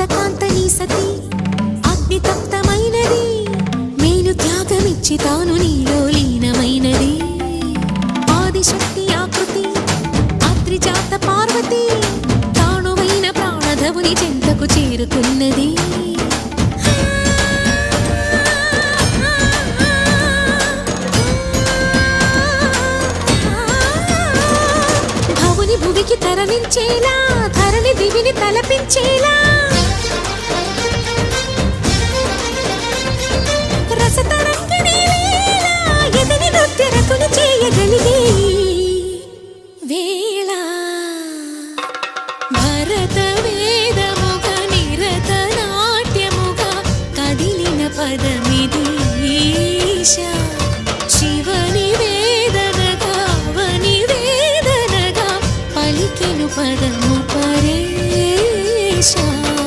కాంతని సతి అగ్ని తప్తమైనది మేలు త్యాగమిచ్చి తాను నీలో లీనమైనది ఆదిశక్తి ఆకృతి అత్రిజాత పార్వతి తానువైన ప్రాణధవుని చెంతకు చేరుకున్నది భువికి తరలించేలా ధరణి దివిని తలపించేలా